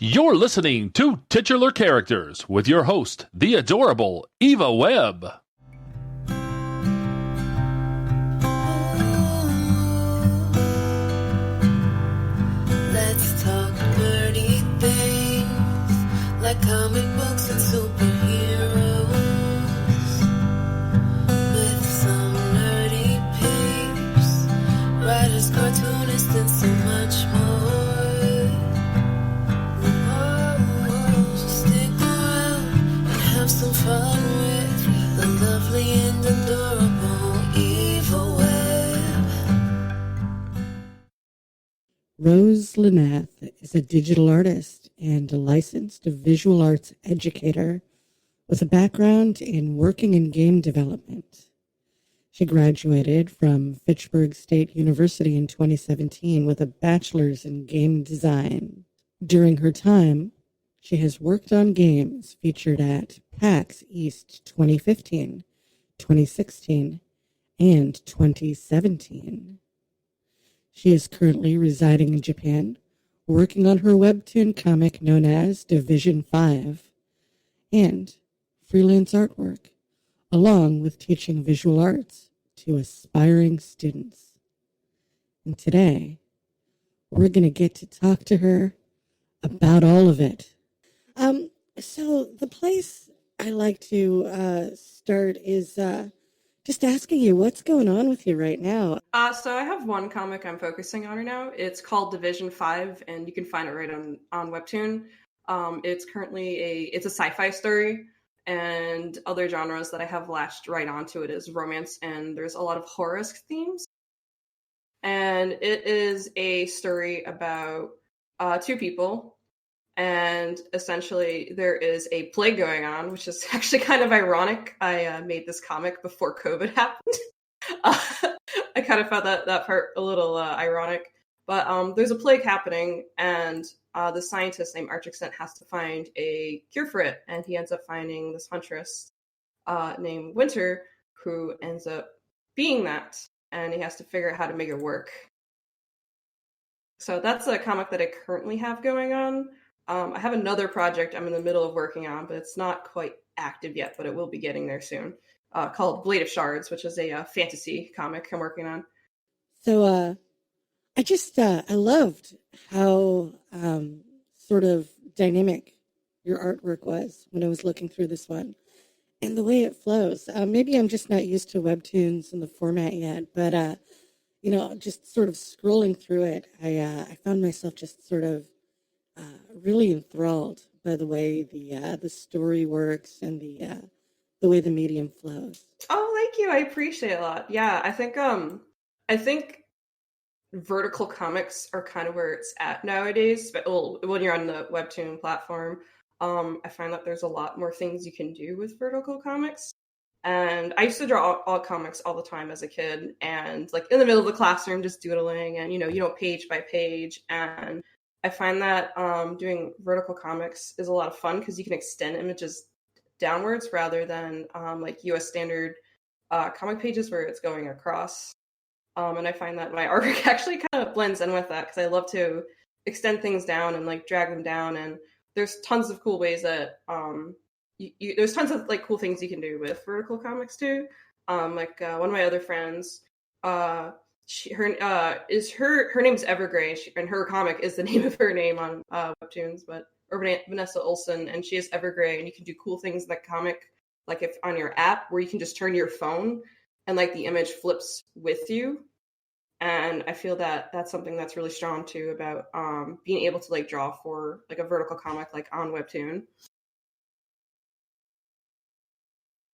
You're listening to Titular Characters with your host, the adorable Eva Webb. Let's talk nerdy things like comic books and superheroes with some nerdy peeps, writers, cartoonists, and so much more. So stick around and have some fun with the lovely and adorable Eva Webb. Roselinath is a digital artist and a licensed visual arts educator with a background in working in game development. She graduated from Fitchburg State University in 2017 with a bachelor's in game design. During her time, she has worked on games featured at PAX East 2015, 2016, and 2017. She is currently residing in Japan, working on her webtoon comic known as Division 5, and freelance artwork, along with teaching visual arts to aspiring students. And today, we're going to get to talk to her about all of it. So the place I like to start is just asking you, what's going on with you right now? So I have one comic I'm focusing on right now. It's called Division 5, and you can find it right on Webtoon. It's currently it's a sci-fi story, and other genres that I have latched right onto it is romance, and there's a lot of horror-esque themes. And it is a story about two people, and essentially there is a plague going on, which is actually kind of ironic. I made this comic before COVID happened. I kind of found that part a little ironic. But there's a plague happening, and the scientist named Archixent has to find a cure for it, and he ends up finding this huntress named Winter, who ends up being that, and he has to figure out how to make it work. So that's a comic that I currently have going on. I have another project I'm in the middle of working on, but it's not quite active yet, but it will be getting there soon, called Blade of Shards, which is a fantasy comic I'm working on. So I loved how sort of dynamic your artwork was when I was looking through this one and the way it flows. Maybe I'm just not used to webtoons and the format yet, but just sort of scrolling through it, I found myself just sort of really enthralled by the way the story works and the way the medium flows. Oh, thank you. I appreciate it a lot. Yeah, I think vertical comics are kind of where it's at nowadays. But when you're on the Webtoon platform, I find that there's a lot more things you can do with vertical comics. And I used to draw all comics all the time as a kid, and like in the middle of the classroom, just doodling, and page by page. And I find that doing vertical comics is a lot of fun because you can extend images downwards rather than like US standard comic pages where it's going across. And I find that my artwork actually kind of blends in with that because I love to extend things down and like drag them down. And there's tons of cool ways that there's tons of like cool things you can do with vertical comics too. One of my other friends, her name's Evergrey, and her comic is the name of her name on Webtoons, or Vanessa Olson, and she is Evergrey, and you can do cool things in that comic, like if on your app where you can just turn your phone and like the image flips with you. And I feel that that's something that's really strong too about being able to like draw for like a vertical comic like on Webtoon.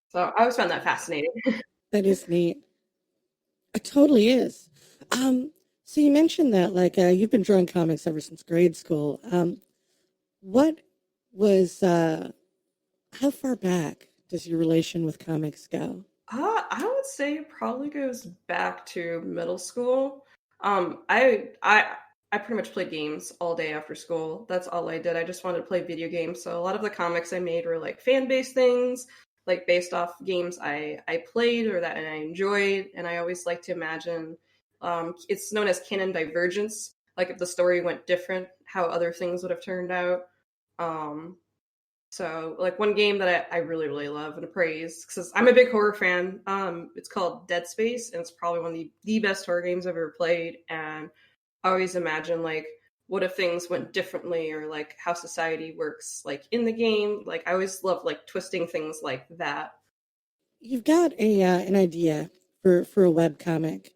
So I always found that fascinating. That is neat. It totally is. So you mentioned that like you've been drawing comics ever since grade school. What was how far back does your relation with comics go? I would say it probably goes back to middle school. I pretty much played games all day after school. That's all I did. I just wanted to play video games. So a lot of the comics I made were like fan-based things, like based off games I played or that I enjoyed. And I always like to imagine, it's known as canon divergence. Like if the story went different, how other things would have turned out. So like one game that I really really love and praise because I'm a big horror fan. It's called Dead Space, and it's probably one of the best horror games I've ever played. And I always imagine like what if things went differently, or like how society works like in the game. Like I always love like twisting things like that. You've got a an idea for a web comic.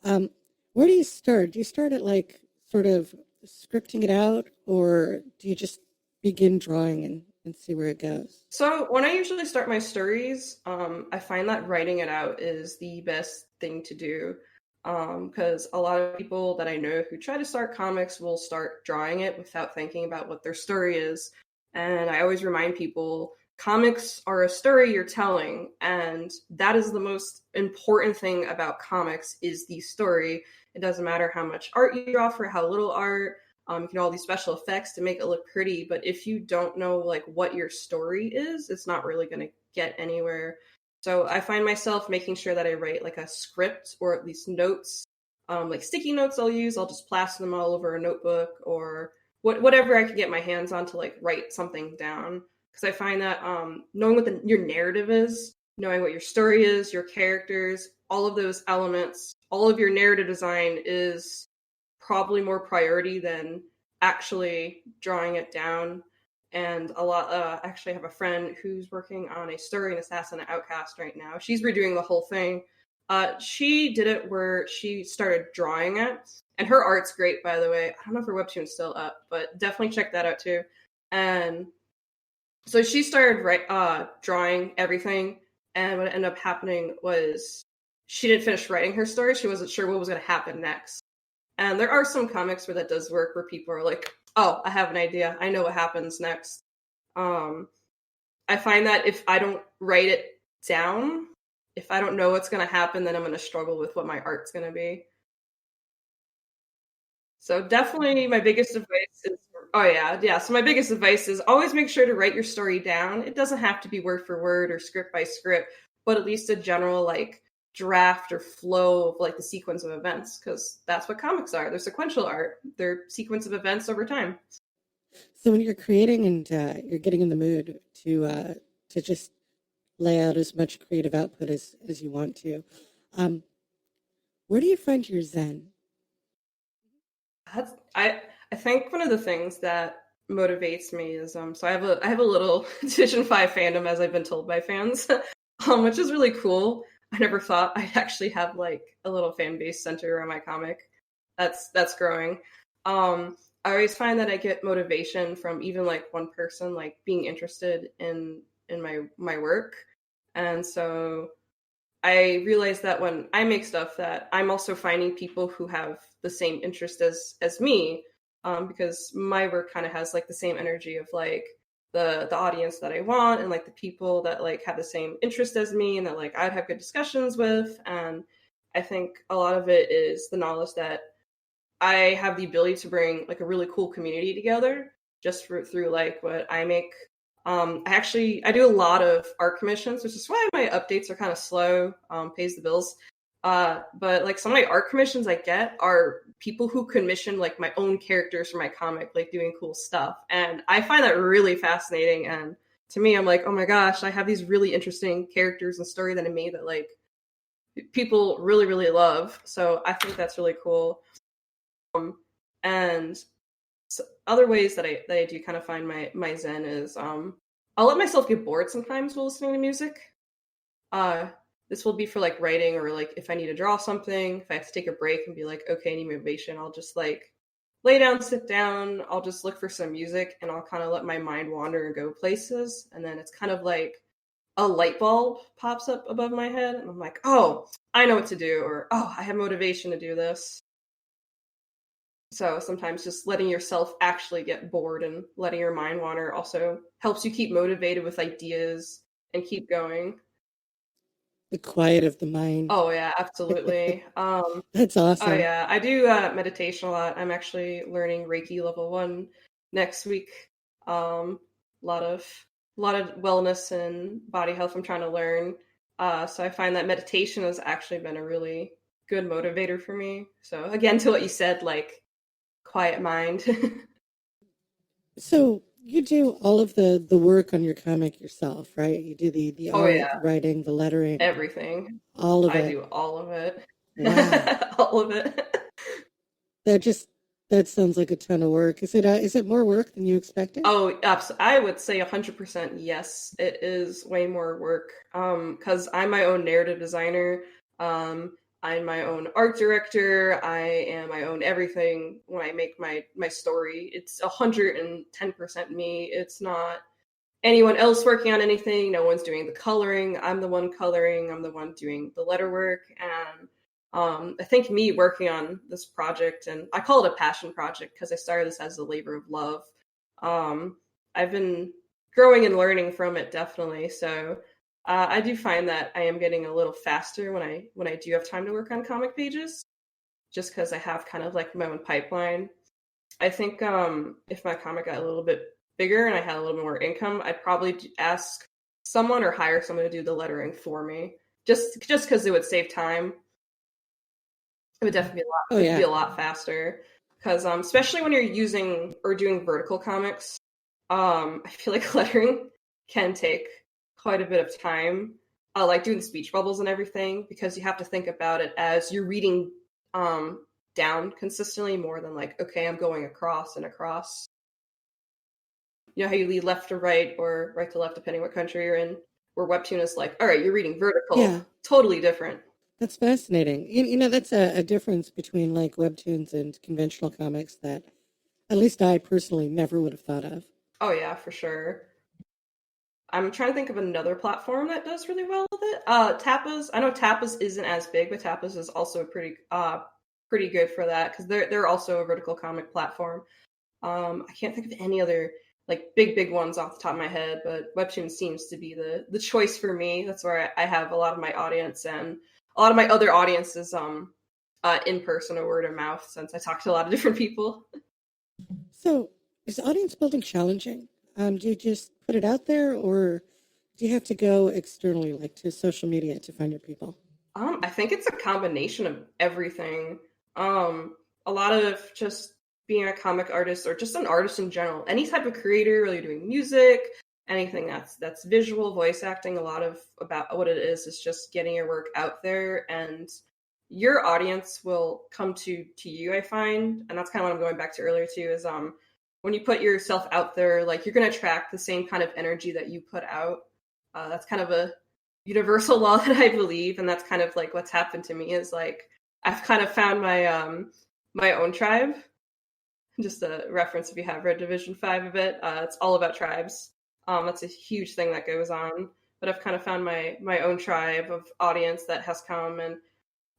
Um, where do you start? Do you start at like sort of scripting it out, or do you just begin drawing and see where it goes? So when I usually start my stories, I find that writing it out is the best thing to do. Because a lot of people that I know who try to start comics will start drawing it without thinking about what their story is. And I always remind people comics are a story you're telling, and that is the most important thing about comics is the story. It doesn't matter how much art you draw for how little art. You can do all these special effects to make it look pretty, but if you don't know like what your story is, it's not really going to get anywhere. So I find myself making sure that I write like a script or at least notes, like sticky notes I'll use. I'll just plaster them all over a notebook or whatever I can get my hands on to like write something down. Because I find that knowing what your narrative is, knowing what your story is, your characters, all of those elements, all of your narrative design is probably more priority than actually drawing it down. And a lot, actually, I have a friend who's working on a story in Assassin and Outcast right now. She's redoing the whole thing. She did it where she started drawing it, and her art's great, by the way. I don't know if her webtoon's still up, but definitely check that out too. And so she started drawing everything, and what ended up happening was she didn't finish writing her story. She wasn't sure what was going to happen next. And there are some comics where that does work, where people are like, oh, I have an idea. I know what happens next. I find that if I don't write it down, if I don't know what's going to happen, then I'm going to struggle with what my art's going to be. So definitely my biggest advice is, oh yeah. So my biggest advice is always make sure to write your story down. It doesn't have to be word for word or script by script, but at least a general like draft or flow of like the sequence of events, because that's what comics are. They're sequential art. They're sequence of events over time. So when you're creating and you're getting in the mood to just lay out as much creative output as you want to, where do you find your zen? I think one of the things that motivates me is so I have a little Division 5 fandom, as I've been told by fans, which is really cool. I never thought I'd actually have like a little fan base centered around my comic. That's growing. I always find that I get motivation from even like one person like being interested in my work. And so I realize that when I make stuff that I'm also finding people who have the same interest as me, because my work kind of has like the same energy of like the audience that I want, and like the people that like have the same interest as me and that like I'd have good discussions with. And I think a lot of it is the knowledge that I have the ability to bring like a really cool community together just through like what I make. I do a lot of art commissions, which is why my updates are kind of slow, pays the bills. But like some of my art commissions I get are people who commission like my own characters for my comic, like doing cool stuff. And I find that really fascinating. And to me, I'm like, oh my gosh, I have these really interesting characters and story that I made that like people really, really love. So I think that's really cool. And so other ways that I do kind of find my zen is I'll let myself get bored sometimes while listening to music. This will be for like writing, or like if I need to draw something, if I have to take a break and be like, okay, I need motivation, I'll just like lay down, sit down, I'll just look for some music, and I'll kind of let my mind wander and go places. And then it's kind of like a light bulb pops up above my head, and I'm like, oh, I know what to do, or oh, I have motivation to do this. So sometimes just letting yourself actually get bored and letting your mind wander also helps you keep motivated with ideas and keep going. The quiet of the mind. Oh yeah, absolutely. That's awesome. Oh yeah, I do meditation a lot. I'm actually learning Reiki level 1 next week. Lot of wellness and body health I'm trying to learn. So I find that meditation has actually been a really good motivator for me. So again, to what you said, like quiet mind. So You do all of the work on your comic yourself, right? You do the Oh art, yeah, the writing, the lettering, everything. all of I it. do all of it. Wow. All of it. That just that sounds like a ton of work. Is it more work than you expected? Oh, I would say 100% yes. It is way more work. Because I'm my own narrative designer. Um, I'm my own art director. I am my own everything when I make my story. It's 110% me. It's not anyone else working on anything. No one's doing the coloring. I'm the one coloring. I'm the one doing the letter work. And I think me working on this project, and I call it a passion project because I started this as a labor of love. Um, I've been growing and learning from it definitely. So I do find that I am getting a little faster when I do have time to work on comic pages, just because I have kind of like my own pipeline. I think if my comic got a little bit bigger and I had a little more income, I'd probably ask someone or hire someone to do the lettering for me, just because it would save time. It would definitely be a lot. Oh It'd be yeah. a lot faster because especially when you're using or doing vertical comics, I feel like lettering can take quite a bit of time. Like doing speech bubbles and everything, because you have to think about it as you're reading um, down consistently more than like, okay, I'm going across and across. You know how you lead left to right or right to left, depending what country you're in, where Webtoon is like, all right, you're reading vertical, Yeah. totally different. That's fascinating. That's a difference between like webtoons and conventional comics that at least I personally never would have thought of. Oh, yeah, for sure. I'm trying to think of another platform that does really well with it. Tapas. I know Tapas isn't as big, but Tapas is also pretty good for that because they're also a vertical comic platform. I can't think of any other like big ones off the top of my head, but Webtoon seems to be the choice for me. That's where I have a lot of my audience, and a lot of my other audiences in person or word of mouth, since I talk to a lot of different people. So, is audience building challenging? Do you just put it out there, or do you have to go externally, like to social media, to find your people? I think it's a combination of everything. A lot of just being a comic artist or just an artist in general. Any type of creator, whether you're doing music, anything that's visual, voice acting, a lot of about what it is just getting your work out there, and your audience will come to you, I find. And that's kind of what I'm going back to earlier too, is when you put yourself out there, like you're gonna attract the same kind of energy that you put out. That's kind of a universal law that I believe, and that's kind of like what's happened to me is like I've kind of found my own tribe. Just a reference if you have read Division 5 a bit. It's all about tribes. That's a huge thing that goes on. But I've kind of found my own tribe of audience that has come, and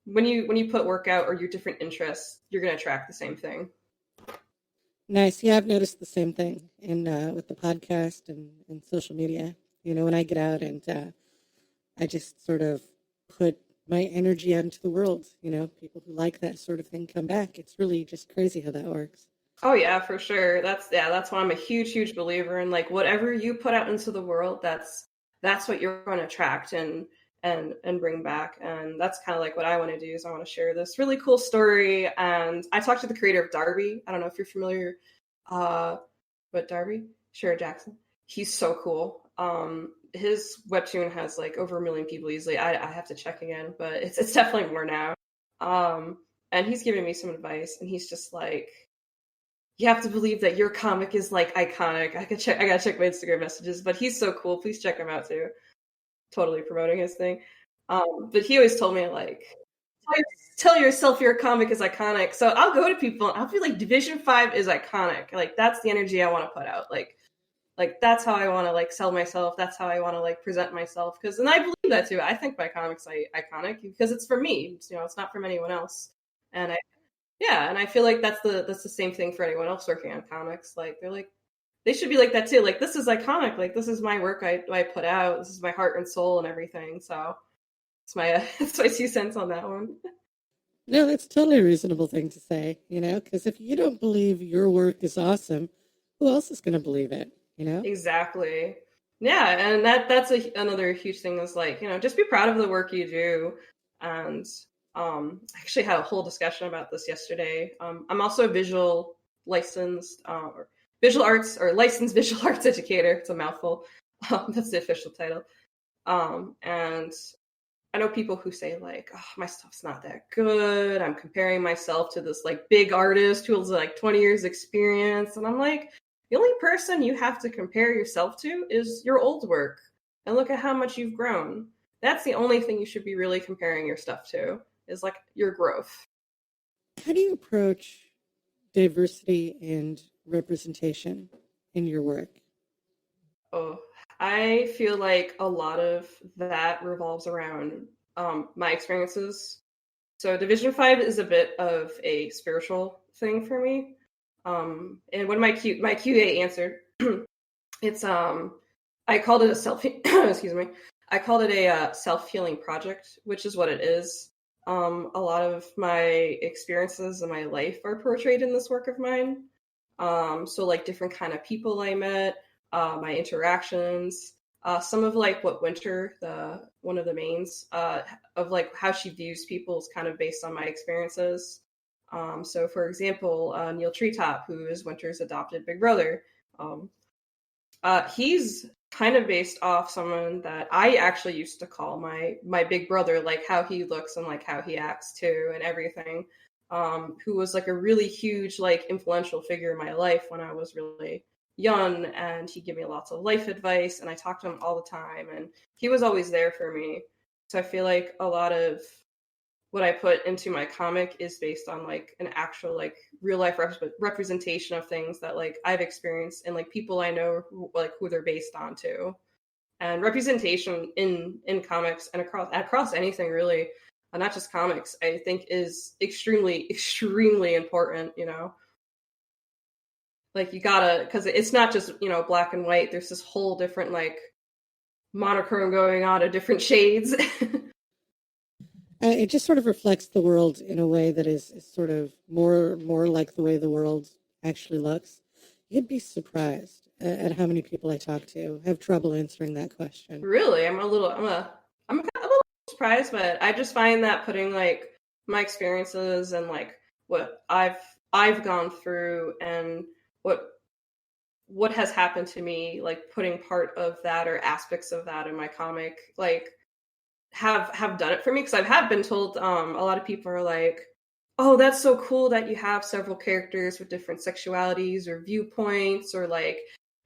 when you put work out or your different interests, you're gonna attract the same thing. Nice. Yeah, I've noticed the same thing in with the podcast and social media. When I get out and I just sort of put my energy out into the world. People who like that sort of thing come back. It's really just crazy how that works. Oh yeah, for sure. That's why I'm a huge believer in like whatever you put out into the world, that's what you're going to attract and bring back. And that's kind of like what I want to do is I want to share this really cool story. And I talked to the creator of Darby. I don't know if you're familiar, but Darby, Sherry Jackson. He's so cool. His webtoon has like over 1 million people easily. I have to check again, but it's definitely more now. And he's giving me some advice, and he's just like, you have to believe that your comic is like iconic. I gotta check my Instagram messages, but he's so cool. Please check him out too. Totally promoting his thing. But he always told me like, tell yourself your comic is iconic. So I'll go to people and I'll be like, Division 5 is iconic. Like that's the energy I want to put out. Like that's how I want to like sell myself. That's how I want to like present myself. And I believe that too. I think my comics are iconic because it's for me. It's not from anyone else. And I feel like that's the same thing for anyone else working on comics. Like they're like they should be like that too. Like this is iconic. Like this is my work I put out. This is my heart and soul and everything. So it's my it's my 2 cents on that one. No, that's totally a reasonable thing to say, because if you don't believe your work is awesome, who else is going to believe it? Exactly. Yeah, and that's another huge thing is like, just be proud of the work you do. And I actually had a whole discussion about this yesterday. I'm also a visual licensed visual arts or licensed visual arts educator. It's a mouthful. That's the official title. And I know people who say like, oh, my stuff's not that good. I'm comparing myself to this like big artist who has like 20 years experience. And I'm like, the only person you have to compare yourself to is your old work. And look at how much you've grown. That's the only thing you should be really comparing your stuff to, is like your growth. How do you approach diversity and representation in your work? Oh, I feel like a lot of that revolves around my experiences. So Division 5 is a bit of a spiritual thing for me. And when my QA answered, it's I called it a self excuse me. I called it a self-healing project, which is what it is. A lot of my experiences in my life are portrayed in this work of mine. So like different kind of people I met, my interactions, some of like what Winter, one of the mains, of like how she views people is kind of based on my experiences. So for example, Neil Treetop, who is Winter's adopted big brother, he's kind of based off someone that I actually used to call my big brother, like how he looks and like how he acts too and everything. Who was like a really huge, like influential figure in my life when I was really young, and he gave me lots of life advice, and I talked to him all the time, and he was always there for me. So I feel like a lot of what I put into my comic is based on like an actual like real life representation of things that like I've experienced and like people I know who they're based on too. And representation in comics and across anything really, not just comics, I think is extremely important, you know. Like you gotta, because it's not just, you know, black and white. There's this whole different like monochrome going on of different shades. It just sort of reflects the world in a way that is sort of more like the way the world actually looks. You'd be surprised at how many people I talk to have trouble answering that question. Really, I'm a little surprised, but I just find that putting like my experiences and like what I've gone through and what has happened to me, like putting part of that or aspects of that in my comic, like have done it for me, because I have been told a lot of people are like, oh, that's so cool that you have several characters with different sexualities or viewpoints or like,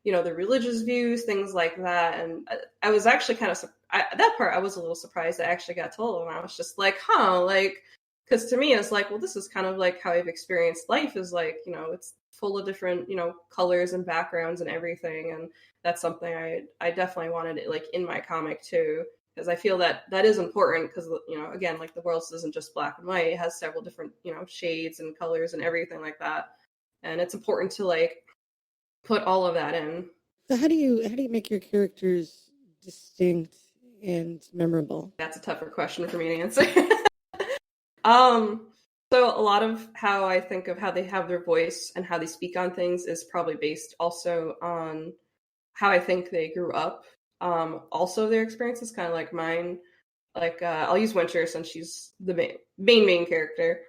you know, the religious views, things like that. And I was actually kind of that part I was a little surprised I actually got told, and I was just like, huh, like, because to me it's like, well, this is kind of like how I've experienced life, is like, you know, it's full of different, you know, colors and backgrounds and everything, and that's something I definitely wanted it like in my comic too, because I feel that is important, because, you know, again, like the world isn't just black and white. It has several different, you know, shades and colors and everything like that, and it's important to like put all of that in. So how do you make your characters distinct and memorable? That's a tougher question for me to answer. So a lot of how I think of how they have their voice and how they speak on things is probably based also on how I think they grew up. Also their experiences, kind of like mine. Like I'll use Winter since she's the main character.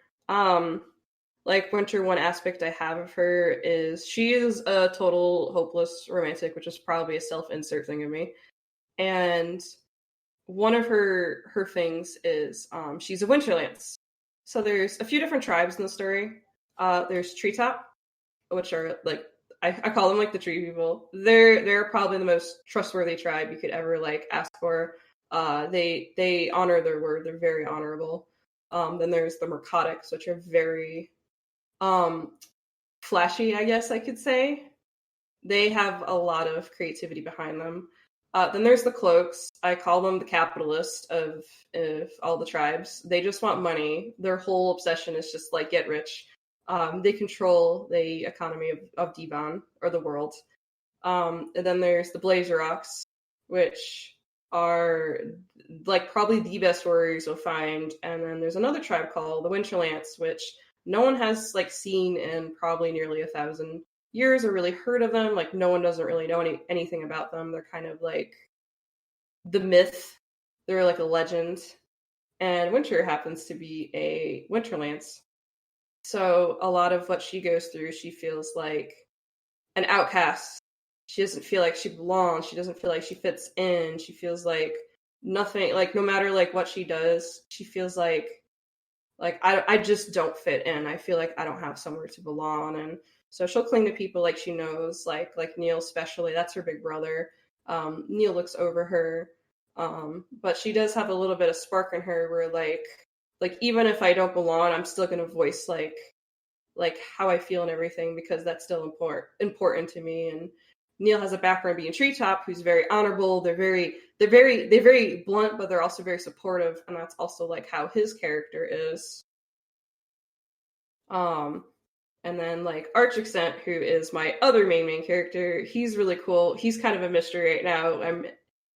Like Winter, one aspect I have of her is she is a total hopeless romantic, which is probably a self-insert thing of me. And one of her things is she's a Winterlance. So there's a few different tribes in the story. There's Treetop, which are like I call them like the tree people. They're probably the most trustworthy tribe you could ever like ask for. They honor their word. They're very honorable. Then there's the Mercatics, which are very flashy, I guess I could say. They have a lot of creativity behind them. Then there's the Cloaks. I call them the capitalist of all the tribes. They just want money. Their whole obsession is just like get rich. They control the economy of Devon, or the world. And then there's the Blazer Rocks, which are like probably the best warriors you'll find. And then there's another tribe called the Winterlance, which no one has like seen in probably nearly 1,000 years or really heard of them. Like no one doesn't really know anything about them. They're kind of like the myth. They're like a legend. And Winter happens to be a Winterlance. So a lot of what she goes through, she feels like an outcast. She doesn't feel like she belongs. She doesn't feel like she fits in. She feels like nothing, like no matter like what she does, she feels like I just don't fit in. I feel like I don't have somewhere to belong. And so she'll cling to people like she knows, like Neil especially. That's her big brother. Neil looks over her. But she does have a little bit of spark in her where like even if I don't belong, I'm still gonna voice like how I feel and everything because that's still important to me. And Neil has a background being Treetop, who's very honorable. They're very blunt, but they're also very supportive, and that's also like how his character is. And then like Archaccent, who is my other main character, he's really cool. He's kind of a mystery right now. I'm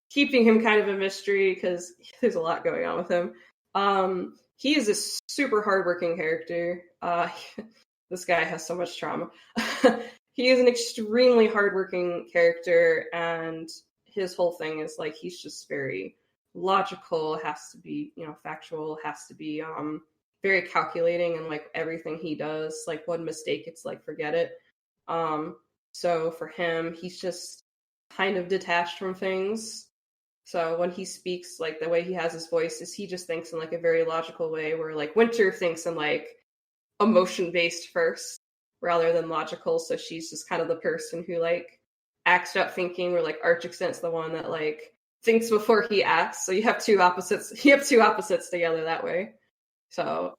keeping him kind of a mystery because there's a lot going on with him. He is a super hardworking character. This guy has so much trauma. He is an extremely hardworking character, and his whole thing is like he's just very logical, has to be, factual, has to be very calculating in like everything he does. Like one mistake, it's like forget it. So for him, he's just kind of detached from things. So when he speaks, like the way he has his voice is he just thinks in like a very logical way where like Winter thinks in like emotion based first rather than logical. So she's just kind of the person who like acts out thinking, where like Archaccent's the one that like thinks before he acts. So you have two opposites. You have two opposites together that way. So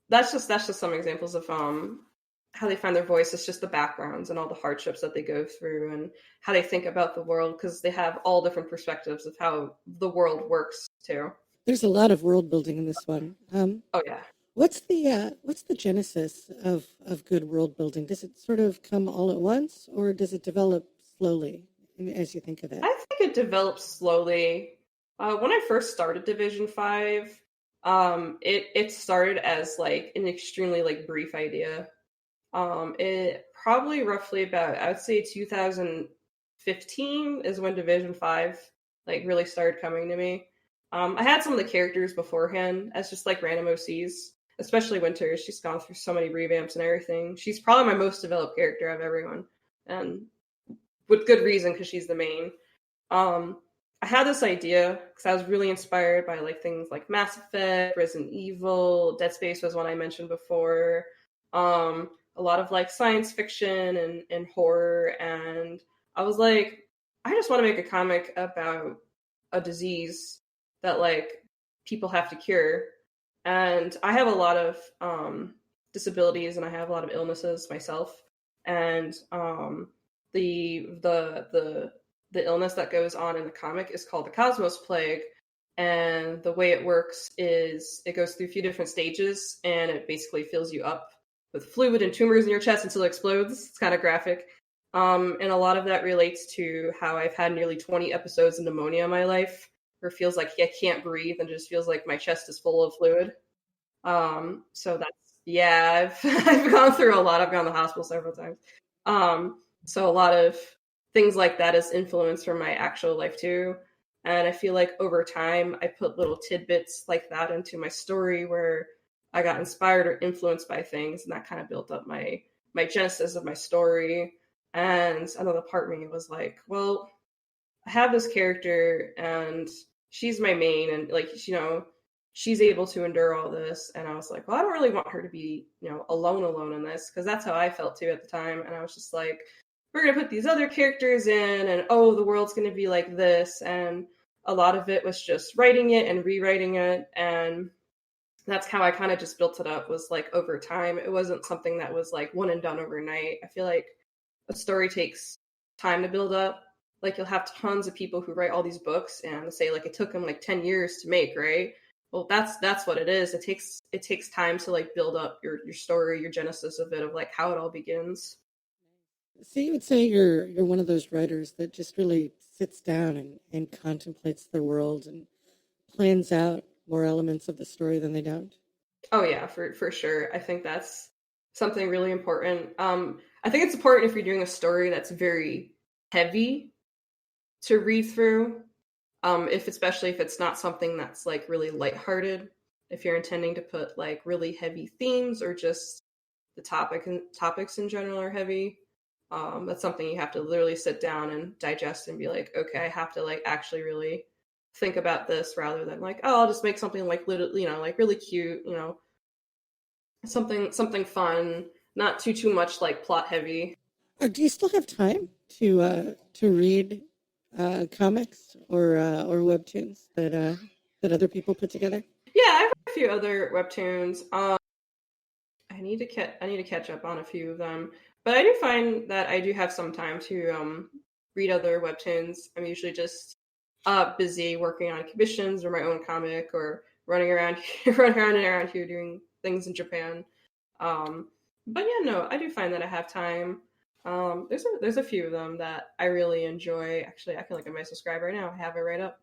that's just some examples of how they find their voice. It's just the backgrounds and all the hardships that they go through and how they think about the world, because they have all different perspectives of how the world works too. There's a lot of world building in this one. Oh yeah. What's the genesis of good world building? Does it sort of come all at once, or does it develop slowly as you think of it? I think it develops slowly. When I first started Division 5, it started as like an extremely like brief idea. It probably roughly about, I would say 2015 is when Division 5 like really started coming to me. I had some of the characters beforehand as just like random OCs, especially Winter. She's gone through so many revamps and everything. She's probably my most developed character of everyone, and with good reason because she's the main. I had this idea because I was really inspired by like things like Mass Effect, Resident Evil, Dead Space was one I mentioned before. A lot of like science fiction and horror, and I was like, I just want to make a comic about a disease that like people have to cure. And I have a lot of disabilities and I have a lot of illnesses myself. And the illness that goes on in the comic is called the Cosmos Plague. And the way it works is it goes through a few different stages, and it basically fills you up with fluid and tumors in your chest until it explodes. It's kind of graphic. And a lot of that relates to how I've had nearly 20 episodes of pneumonia in my life, where it feels like I can't breathe and just feels like my chest is full of fluid. So that's, yeah, I've gone through a lot. I've gone to the hospital several times. So a lot of things like that is influenced from my actual life too. And I feel like over time, I put little tidbits like that into my story where I got inspired or influenced by things, and that kind of built up my genesis of my story. And another part of me was like, well, I have this character and she's my main, and like, she's able to endure all this. And I was like, well, I don't really want her to be, alone in this, because that's how I felt too at the time. And I was just like, we're going to put these other characters in, and oh, the world's going to be like this. And a lot of it was just writing it and rewriting it. And that's how I kind of just built it up, was like over time. It wasn't something that was like one and done overnight. I feel like a story takes time to build up. Like you'll have tons of people who write all these books and say like it took them like 10 years to make, right? Well, that's what it is. It takes time to like build up your story, your genesis of it, of like how it all begins. So you would say you're one of those writers that just really sits down and contemplates the world and plans out more elements of the story than they don't? Oh yeah, for sure. I think that's something really important. I think it's important if you're doing a story that's very heavy to read through. Especially if it's not something that's like really lighthearted. If you're intending to put like really heavy themes, or just the topics in general are heavy. That's something you have to literally sit down and digest and be like, okay, I have to like actually really think about this rather than like, oh, I'll just make something like little, like really cute, something fun, not too much like plot heavy. Do you still have time to read comics or webtoons that other people put together? Yeah, I have a few other webtoons. I need to catch up on a few of them, but I do find that I do have some time to read other webtoons. I'm usually just busy working on commissions or my own comic or running around running around here doing things in Japan. But yeah, no, I do find that I have time. There's a few of them that I really enjoy. Actually, I can look at my subscribe right now. I have it right up.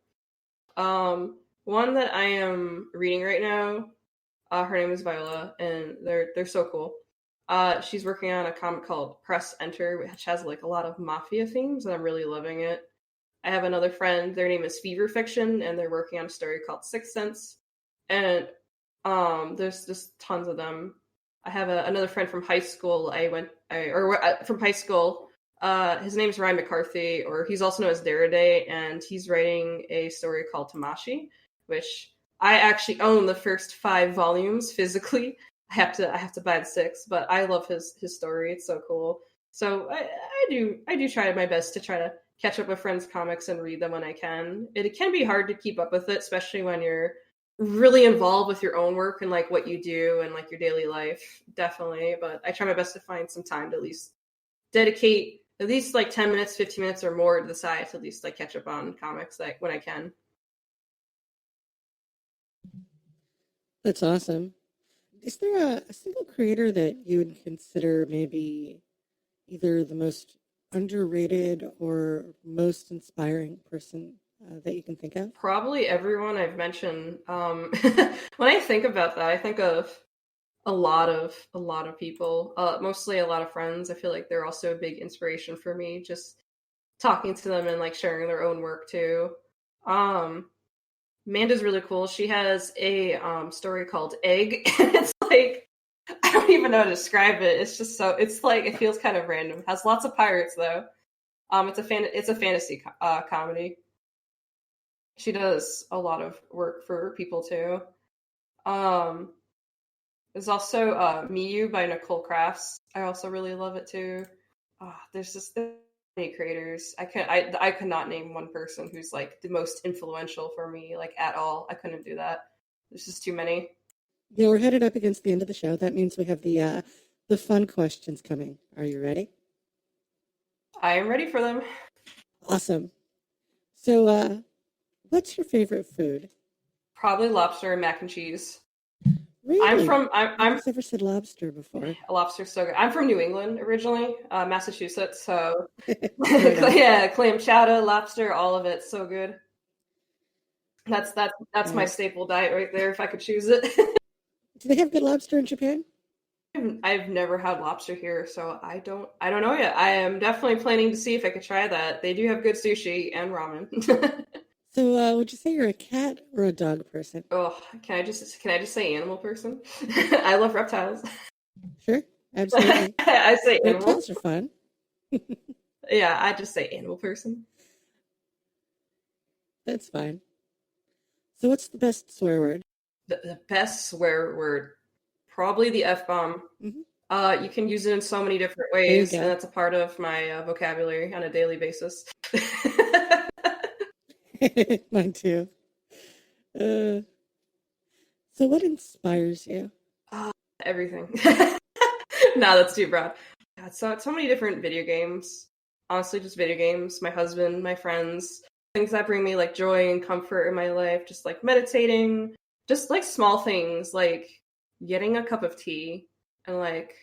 One that I am reading right now, her name is Viola, and they're so cool. She's working on a comic called Press Enter, which has like a lot of mafia themes, and I'm really loving it. I have another friend, their name is Fever Fiction, and they're working on a story called Sixth Sense. And there's just tons of them. I have another friend from high school. From high school. His name's Ryan McCarthy, or he's also known as Daraday, and he's writing a story called Tamashi, which I actually own the first 5 volumes physically. I have to buy the 6, but I love his story. It's so cool. So I do try my best to try to catch up with friends' comics and read them when I can. It can be hard to keep up with it, especially when you're really involved with your own work and like what you do and like your daily life. Definitely, but I try my best to find some time to at least dedicate at least like 10 minutes, 15 minutes or more to the side to at least like catch up on comics like when I can. That's awesome. Is there a single creator that you would consider maybe either the most underrated or most inspiring person that you can think of? Probably everyone I've mentioned. When I think about that, I think of a lot of people, mostly a lot of friends. I feel like they're also a big inspiration for me. Just talking to them and like sharing their own work too. Amanda's really cool. She has a story called Egg, and it's like I don't even know how to describe it. It's just so it's like it feels kind of random. It has lots of pirates though. It's a fantasy comedy. She does a lot of work for people too. Um, there's also Miyu by Nicole Crafts. I also really love it too. There's just so many creators. I could not name one person who's like the most influential for me, like at all. I couldn't do that. There's just too many. Yeah, we're headed up against the end of the show. That means we have the fun questions coming. Are you ready? I am ready for them. Awesome. So, what's your favorite food? Probably lobster and mac and cheese. Really? I'm Nobody's ever said lobster before. a lobster's so good. I'm from New England originally, Massachusetts. So Right on. yeah, clam chowder, lobster, all of it, so good. That's my Nice. staple diet right there if I could choose it. Do they have good lobster in Japan? I've never had lobster here, so I don't know yet. I am definitely planning to see if I could try that. They do have good sushi and ramen. So, would you say you're a cat or a dog person? Oh, can I just say animal person? I love reptiles. Sure, absolutely. I say animal. Reptiles are fun. Yeah, I just say animal person. That's fine. So, what's the best swear word? The best swear word, probably the F-bomb. Hmm. You can use it in so many different There you ways, and go. that's a part of my vocabulary on a daily basis. Mine too. Uh, so, what inspires you? Everything. No, that's too broad. God, so many different video games. Honestly, just video games. My husband, my friends, things that bring me like joy and comfort in my life. Just like meditating, just like small things like getting a cup of tea and like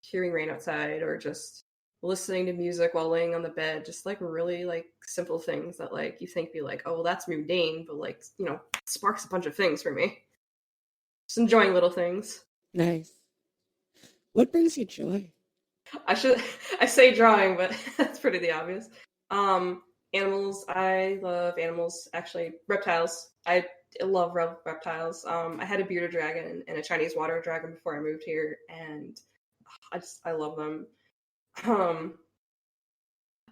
hearing rain outside, or just listening to music while laying on the bed. Just like really like simple things that like you think be like, oh, well, that's mundane, but like sparks a bunch of things for me. Just enjoying little things. Nice. What brings you joy? I say drawing, but that's pretty the obvious. Animals. I love animals. Actually, reptiles. I love reptiles. I had a bearded dragon and a Chinese water dragon before I moved here, and I love them. Um,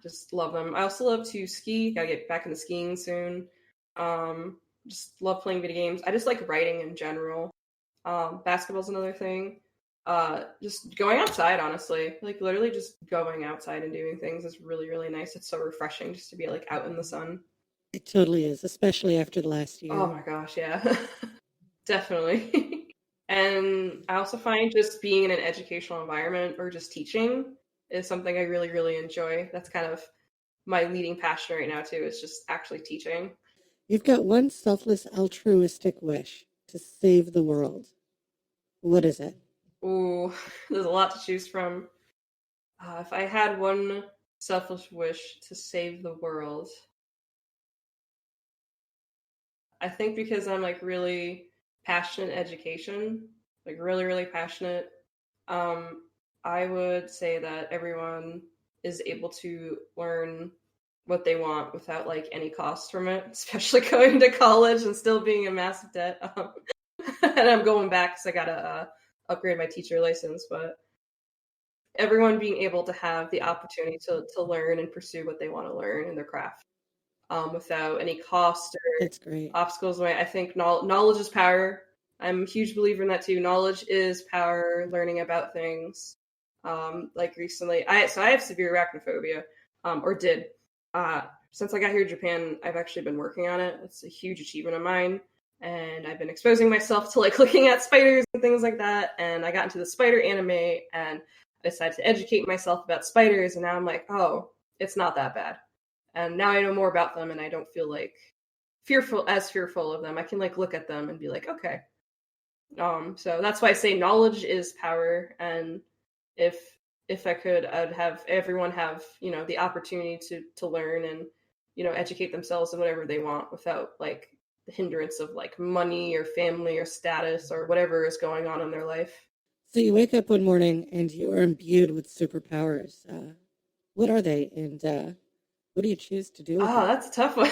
just love them. I also love to ski. Gotta get back into skiing soon. Just love playing video games. I just like writing in general. Basketball's another thing. Just going outside, honestly. Like literally just going outside and doing things is really, really nice. It's so refreshing just to be like out in the sun. It totally is, especially after the last year. Oh my gosh, yeah. Definitely. And I also find just being in an educational environment or just teaching is something I really, really enjoy. That's kind of my leading passion right now too, is just actually teaching. You've got one selfless, altruistic wish to save the world. What is it? Ooh, there's a lot to choose from. If I had one selfish wish to save the world, I think because I'm like really passionate in education, like really, really passionate, I would say that everyone is able to learn what they want without like any cost from it, especially going to college and still being in massive debt. And I'm going back because I gotta upgrade my teacher license, but everyone being able to have the opportunity to learn and pursue what they want to learn in their craft without any cost or That's great. obstacles in the way. I think knowledge is power. I'm a huge believer in that too. Knowledge is power. Learning about things. Like recently, I have severe arachnophobia, or did. Since I got here to Japan, I've actually been working on it. It's a huge achievement of mine. And I've been exposing myself to like looking at spiders and things like that. And I got into the spider anime and I decided to educate myself about spiders. And now I'm like, oh, it's not that bad. And now I know more about them and I don't feel like fearful of them. I can like look at them and be like, okay. So that's why I say knowledge is power. And if I could, I'd have everyone have, the opportunity to learn and, educate themselves in whatever they want without like the hindrance of like money or family or status or whatever is going on in their life. So you wake up one morning and you are imbued with superpowers. What are they, and what do you choose to do with them? That's a tough one.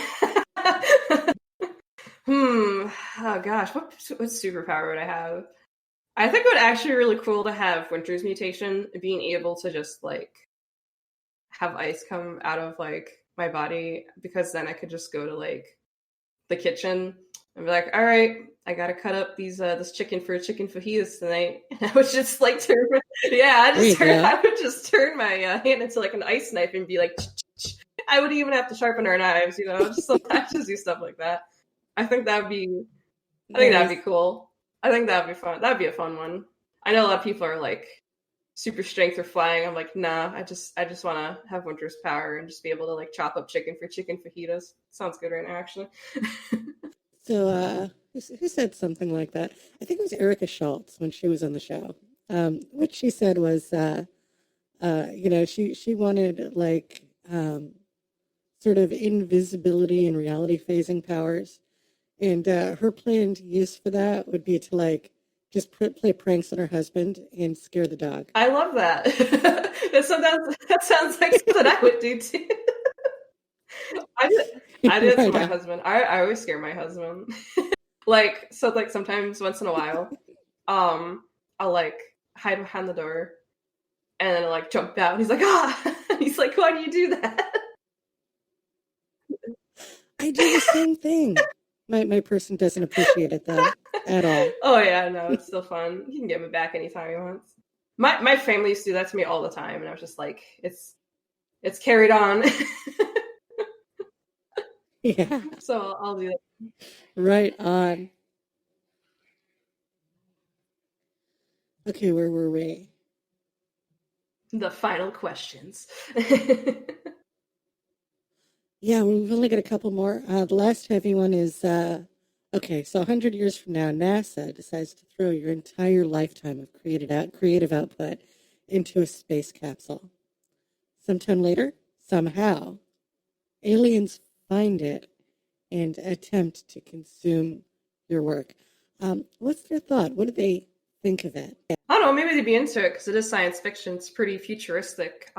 Oh gosh, what superpower would I have? I think it would actually be really cool to have Winter's mutation, being able to just like have ice come out of like my body, because then I could just go to like the kitchen and be like, all right, I gotta cut up this chicken for chicken fajitas tonight. And I would just like turn I would just turn my hand into like an ice knife and be like, I wouldn't even have to sharpen our knives, just sometimes just do stuff like that. I think that'd be cool. I think that'd be fun. That'd be a fun one. I know a lot of people are like super strength or flying. I'm like, nah, I just want to have Winter's power and just be able to like chop up chicken for chicken fajitas. Sounds good right now, actually. So who said something like that? I think it was Erica Schultz when she was on the show. What she said was, she wanted like sort of invisibility and reality phasing powers. And her planned use for that would be to like just play pranks on her husband and scare the dog. I love that. That sounds like something I would do too. I did it to my husband. I always scare my husband. like sometimes once in a while, I'll like hide behind the door and then like jump out. He's like, ah! He's like, why do you do that? I do the same thing. My person doesn't appreciate it though at all. Oh yeah, no, it's still fun. He can get me back anytime he wants. My family used to do that to me all the time, and I was just like, it's carried on. Yeah. So I'll do that. Right on. Okay, where were we? The final questions. Yeah, we've only got a couple more. The last heavy one is, okay, so 100 years from now, NASA decides to throw your entire lifetime of creative output into a space capsule. Sometime later, somehow, aliens find it and attempt to consume your work. What's their thought? What do they think of it? I don't know, maybe they'd be into it because it is science fiction. It's pretty futuristic.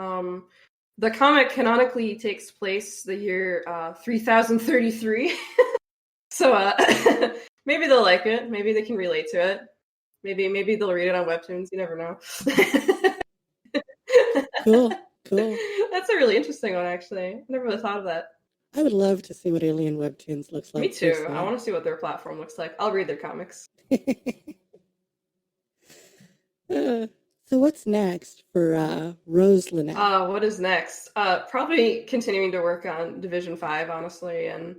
The comic canonically takes place the year 3033. So maybe they'll like it. Maybe they can relate to it. Maybe they'll read it on webtoons. You never know. Cool. That's a really interesting one, actually. I never really thought of that. I would love to see what Alien Webtoons looks like. Me too. personally. I want to see what their platform looks like. I'll read their comics. So what's next for Roselinath? What is next? Probably continuing to work on Division 5, honestly, and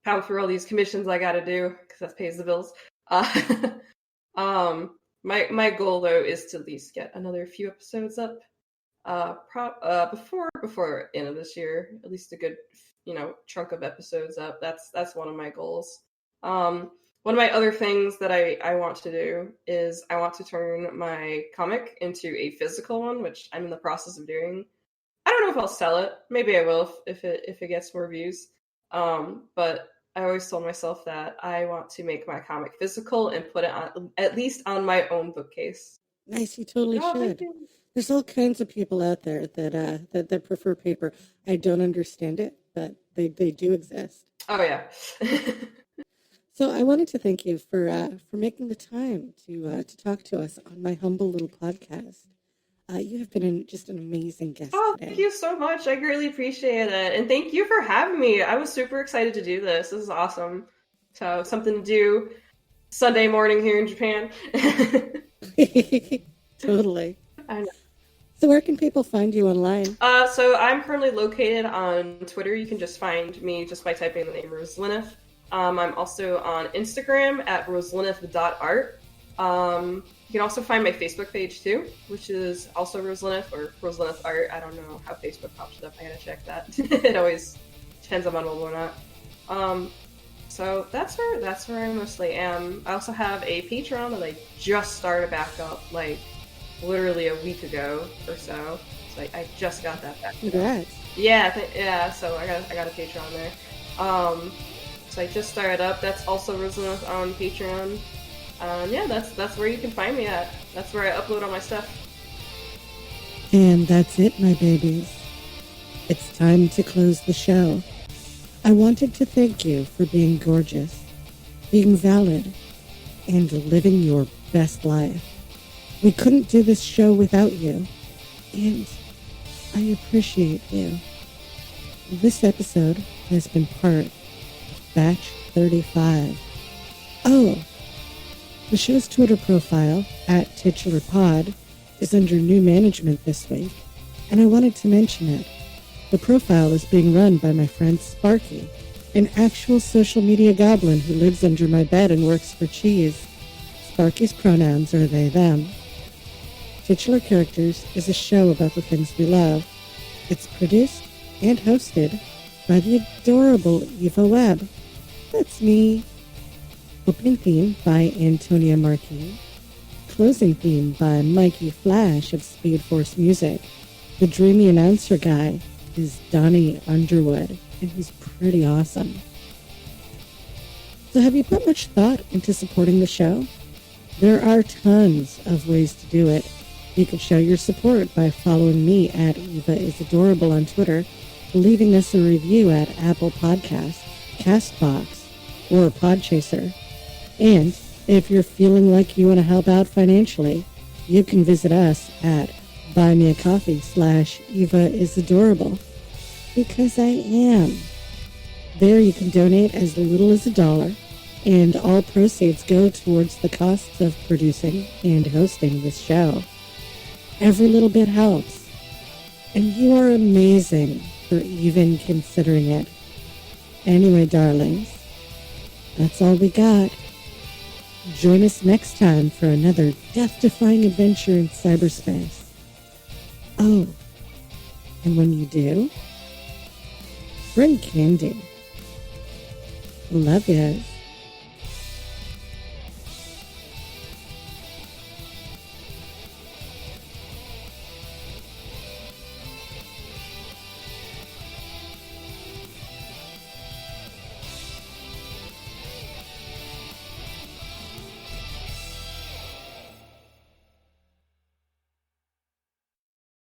pound through all these commissions I gotta do, because that pays the bills. My goal, though, is to at least get another few episodes up before end of this year, at least a good chunk of episodes up. That's one of my goals. One of my other things that I want to do is I want to turn my comic into a physical one, which I'm in the process of doing. I don't know if I'll sell it. Maybe I will if it gets more views. But I always told myself that I want to make my comic physical and put it on at least on my own bookcase. Nice, you totally Oh, should. thank you. There's all kinds of people out there that prefer paper. I don't understand it, but they do exist. Oh yeah. So I wanted to thank you for making the time to talk to us on my humble little podcast. You have been just an amazing guest Oh, today. thank you so much. I greatly appreciate it. And thank you for having me. I was super excited to do this. This is awesome. So, something to do Sunday morning here in Japan. Totally. I know. So where can people find you online? So I'm currently located on Twitter. You can just find me just by typing the name Roselinath. I'm also on Instagram at roselinath.art. You can also find my Facebook page too, which is also Roselinath or Roselinath Art. I don't know how Facebook pops it up. I gotta check that. It always depends if I'm on mobile or not. So that's where I mostly am. I also have a Patreon that I just started back up, like literally a week ago or so. So I just got that back. Congrats. Yeah. So I got a Patreon there. So I just started up. That's also Roselinath on Patreon. Yeah, that's where you can find me at. That's where I upload all my stuff. And that's it, my babies. It's time to close the show. I wanted to thank you for being gorgeous, being valid, and living your best life. We couldn't do this show without you, and I appreciate you. This episode has been part of Batch 35. Oh, the show's Twitter profile, @TitularPod, is under new management this week, and I wanted to mention it. The profile is being run by my friend Sparky, an actual social media goblin who lives under my bed and works for Cheese. Sparky's pronouns are they, them. Titular Characters is a show about the things we love. It's produced and hosted by the adorable Eva Webb. That's me. Opening theme by Antonia Marquis. Closing theme by Mikey Flash of Speed Force Music. The dreamy announcer guy is Donnie Underwood, and he's pretty awesome. So have you put much thought into supporting the show? There are tons of ways to do it. You can show your support by following me at Eva is Adorable on Twitter, leaving us a review at Apple Podcasts, CastBox, or Podchaser. And if you're feeling like you want to help out financially, you can visit us at buymeacoffee.com/Eva is Adorable. Because I am. There you can donate as little as $1, and all proceeds go towards the costs of producing and hosting this show. Every little bit helps. And you are amazing for even considering it. Anyway, darlings, that's all we got. Join us next time for another death-defying adventure in cyberspace. Oh, and when you do, bring candy. Love yous.